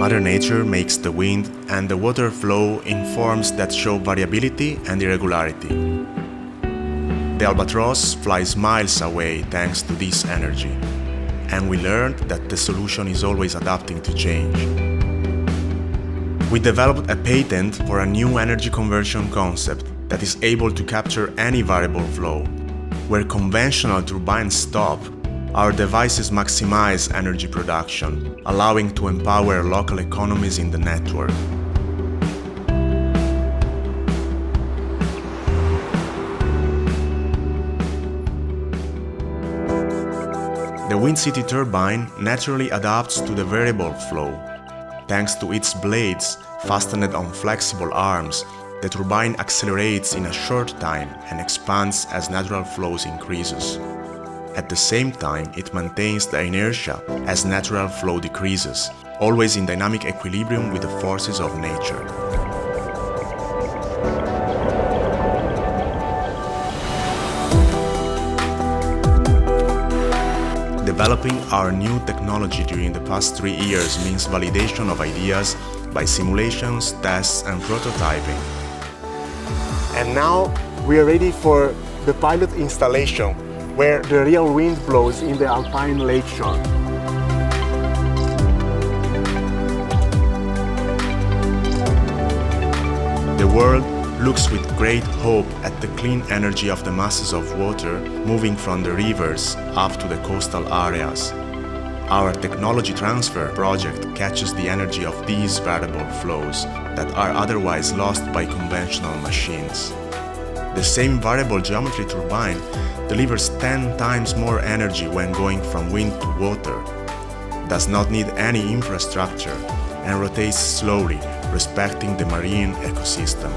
Mother Nature makes the wind, and the water flow in forms that show variability and irregularity. The albatross flies miles away thanks to this energy, and we learned that the solution is always adapting to change. We developed a patent for a new energy conversion concept that is able to capture any variable flow. Where conventional turbines stop, our devices maximize energy production, allowing to empower local economies in the network. The Wind City turbine naturally adapts to the variable flow. Thanks to its blades fastened on flexible arms, the turbine accelerates in a short time and expands as natural flows increases. At the same time, it maintains the inertia as natural flow decreases, always in dynamic equilibrium with the forces of nature. Developing our new technology during the past 3 years means validation of ideas by simulations, tests, and prototyping. And now we are ready for the pilot installation, where the real wind blows in the alpine lakeshore. The world looks with great hope at the clean energy of the masses of water moving from the rivers up to the coastal areas. Our technology transfer project catches the energy of these variable flows that are otherwise lost by conventional machines. The same variable geometry turbine delivers 10 times more energy when going from wind to water, does not need any infrastructure, and rotates slowly, respecting the marine ecosystem.